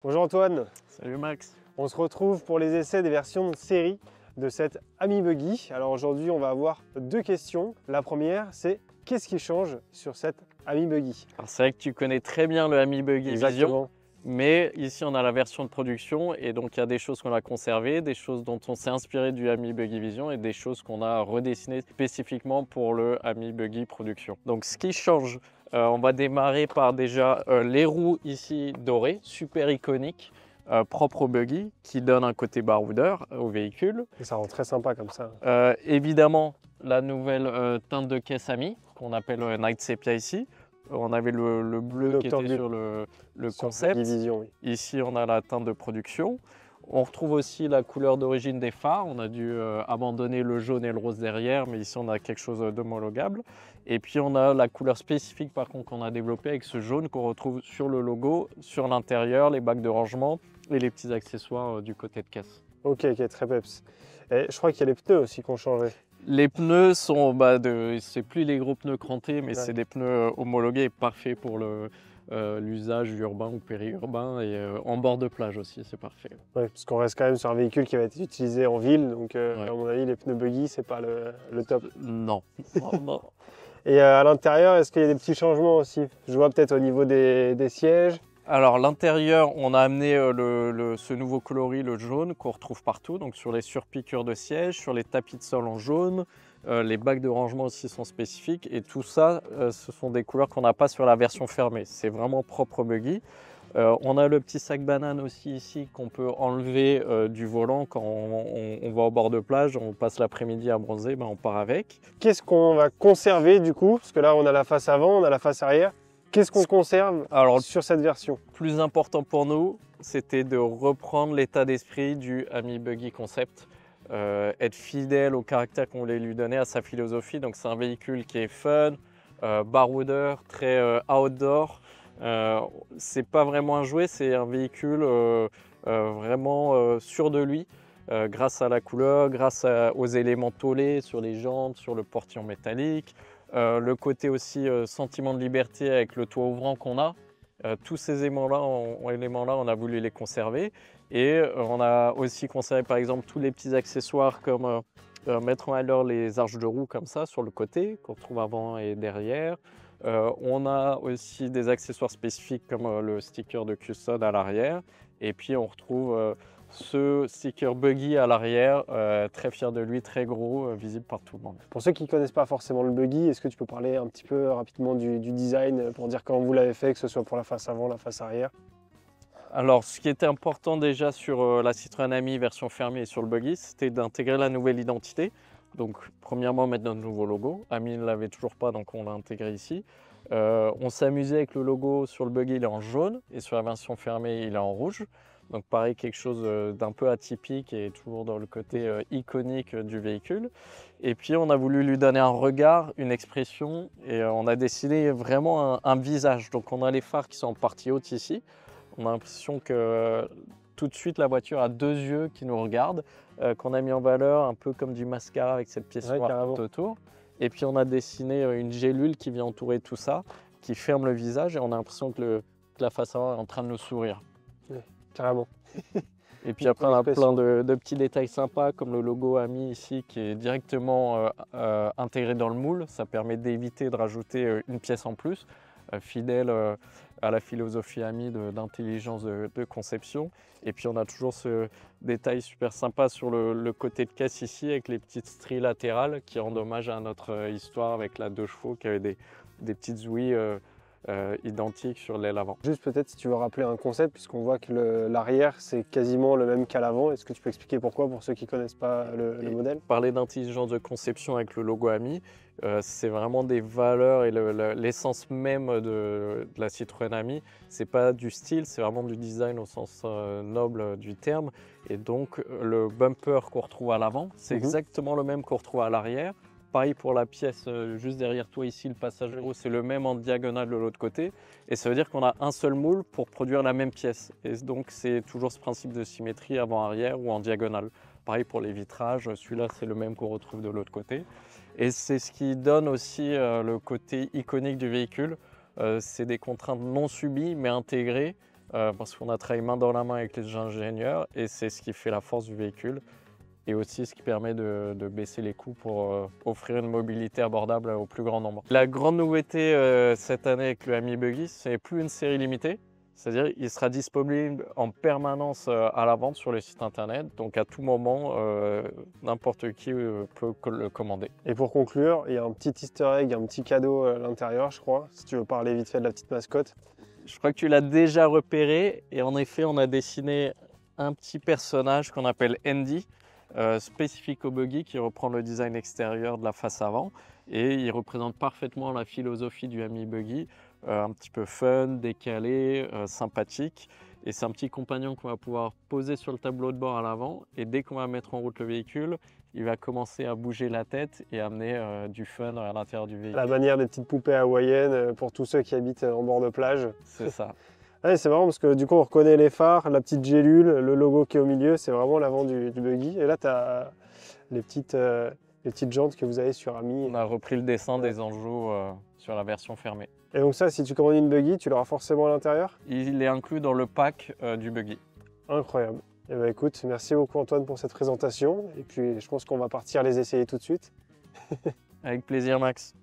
Bonjour Antoine, Salut Max. on se retrouve pour les essais des versions de série de cette Ami Buggy. Alors aujourd'hui on va avoir deux questions. La première c'est qu'est-ce qui change sur cette Ami Buggy? Alors c'est vrai que tu connais très bien le Ami Buggy Vision, Exactement. mais ici on a la version de production et donc il y a des choses qu'on a conservées, des choses dont on s'est inspiré du Ami Buggy Vision et des choses qu'on a redessinées spécifiquement pour le Ami Buggy Production. Donc ce qui change, on va démarrer par déjà les roues ici dorées, super iconiques. Propre au buggy, qui donne un côté baroudeur au véhicule. Et ça rend très sympa comme ça. Évidemment, la nouvelle teinte de caisse Ami, qu'on appelle Night Sepia ici. On avait le bleu qui était sur le concept. Buggy Vision, oui. Ici, on a la teinte de production. On retrouve aussi la couleur d'origine des phares. On a dû abandonner le jaune et le rose derrière, mais ici, on a quelque chose d'homologable. Et puis, on a la couleur spécifique, par contre, qu'on a développée avec ce jaune qu'on retrouve sur le logo, sur l'intérieur, les bacs de rangement et les petits accessoires du côté de caisse. Ok, très peps. Et je crois qu'il y a les pneus aussi qui ont changé. Les pneus sont, c'est plus les gros pneus crantés, mais Ouais. c'est des pneus homologués et parfaits pour l'usage urbain ou périurbain et en bord de plage aussi, c'est parfait. Ouais, parce qu'on reste quand même sur un véhicule qui va être utilisé en ville, donc Ouais. à mon avis les pneus Buggy c'est pas le top. Non, non, non. Et à l'intérieur, est-ce qu'il y a des petits changements aussi? Je vois peut-être au niveau des sièges. Alors l'intérieur, on a amené ce nouveau coloris, le jaune, qu'on retrouve partout, donc sur les surpiqûres de sièges, sur les tapis de sol en jaune, les bacs de rangement aussi sont spécifiques et tout ça, ce sont des couleurs qu'on n'a pas sur la version fermée. C'est vraiment propre au buggy. On a le petit sac banane aussi ici qu'on peut enlever du volant quand on va au bord de plage, on passe l'après-midi à bronzer, on part avec. Qu'est-ce qu'on va conserver du coup? Parce que là on a la face avant, on a la face arrière. Qu'est-ce qu'on conserve sur cette version? Le plus important pour nous, c'était de reprendre l'état d'esprit du Ami Buggy Concept, être fidèle au caractère qu'on voulait lui donner, à sa philosophie. Donc c'est un véhicule qui est fun, baroudeur, très outdoor. C'est pas vraiment un jouet, c'est un véhicule vraiment sûr de lui, grâce à la couleur, grâce aux éléments tôlés sur les jantes, sur le portillon métallique. Le côté aussi sentiment de liberté avec le toit ouvrant qu'on a. Tous ces éléments-là, on a voulu les conserver. Et on a aussi conservé par exemple tous les petits accessoires comme mettre en valeur les arches de roue comme ça sur le côté, qu'on retrouve avant et derrière. On a aussi des accessoires spécifiques comme le sticker de Custom à l'arrière. Et puis on retrouve ce sticker Buggy à l'arrière, très fier de lui, très gros, visible par tout le monde. Pour ceux qui ne connaissent pas forcément le Buggy, est-ce que tu peux parler un petit peu rapidement du design pour dire comment vous l'avez fait, que ce soit pour la face avant, la face arrière? Alors, ce qui était important déjà sur la Citroën Ami version fermée et sur le Buggy, c'était d'intégrer la nouvelle identité. Donc, premièrement, mettre notre nouveau logo. Ami ne l'avait toujours pas, donc on l'a intégré ici. On s'est amusé avec le logo sur le Buggy, il est en jaune, et sur la version fermée, il est en rouge. Donc pareil, quelque chose d'un peu atypique et toujours dans le côté iconique du véhicule. Et puis on a voulu lui donner un regard, une expression, et on a dessiné vraiment un visage. Donc on a les phares qui sont en partie haute ici. On a l'impression que tout de suite la voiture a deux yeux qui nous regardent, qu'on a mis en valeur un peu comme du mascara avec cette pièce noire tout autour. Et puis on a dessiné une gélule qui vient entourer tout ça, qui ferme le visage et on a l'impression que la face avant est en train de nous sourire. Ouais, carrément. Et puis après on a plein de petits détails sympas comme le logo Ami ici qui est directement intégré dans le moule. Ça permet d'éviter de rajouter une pièce en plus, fidèle à la philosophie Ami d'intelligence de conception. Et puis on a toujours ce détail super sympa sur le côté de caisse ici avec les petites stries latérales qui rendent hommage à notre histoire avec la 2 chevaux qui avait des petites ouïes identiques sur l'aile avant. Juste peut-être si tu veux rappeler un concept, puisqu'on voit que l'arrière c'est quasiment le même qu'à l'avant. Est-ce que tu peux expliquer pourquoi pour ceux qui ne connaissent pas le modèle? Parler d'intelligence de conception avec le logo Ami, c'est vraiment des valeurs et l'essence même de la Citroën Ami. C'est pas du style, c'est vraiment du design au sens noble du terme. Et donc le bumper qu'on retrouve à l'avant, c'est exactement le même qu'on retrouve à l'arrière. Pareil pour la pièce juste derrière toi ici, le passage haut, c'est le même en diagonale de l'autre côté. Et ça veut dire qu'on a un seul moule pour produire la même pièce. Et donc c'est toujours ce principe de symétrie avant-arrière ou en diagonale. Pareil pour les vitrages, celui-là c'est le même qu'on retrouve de l'autre côté. Et c'est ce qui donne aussi le côté iconique du véhicule. C'est des contraintes non subies mais intégrées parce qu'on a travaillé main dans la main avec les ingénieurs et c'est ce qui fait la force du véhicule et aussi ce qui permet de baisser les coûts pour offrir une mobilité abordable au plus grand nombre. La grande nouveauté cette année avec le Ami Buggy, c'est plus une série limitée, c'est-à-dire il sera disponible en permanence à la vente sur le site internet, donc à tout moment, n'importe qui peut le commander. Et pour conclure, il y a un petit easter egg, un petit cadeau à l'intérieur, je crois, si tu veux parler vite fait de la petite mascotte. Je crois que tu l'as déjà repéré et en effet, on a dessiné un petit personnage qu'on appelle Andy, spécifique au buggy, qui reprend le design extérieur de la face avant et il représente parfaitement la philosophie du Ami Buggy, un petit peu fun, décalé, sympathique. Et c'est un petit compagnon qu'on va pouvoir poser sur le tableau de bord à l'avant et dès qu'on va mettre en route le véhicule, il va commencer à bouger la tête et amener du fun à l'intérieur du véhicule. La manière des petites poupées hawaïennes pour tous ceux qui habitent en bord de plage. C'est ça. Ouais, c'est marrant parce que du coup on reconnaît les phares, la petite gélule, le logo qui est au milieu, c'est vraiment l'avant du buggy. Et là tu as les petites jantes que vous avez sur Ami. On a repris le dessin des Anjou sur la version fermée. Et donc ça, si tu commandes une buggy, tu l'auras forcément à l'intérieur? Il est inclus dans le pack du buggy. Incroyable. Eh ben, écoute, merci beaucoup Antoine pour cette présentation. Et puis je pense qu'on va partir les essayer tout de suite. Avec plaisir Max.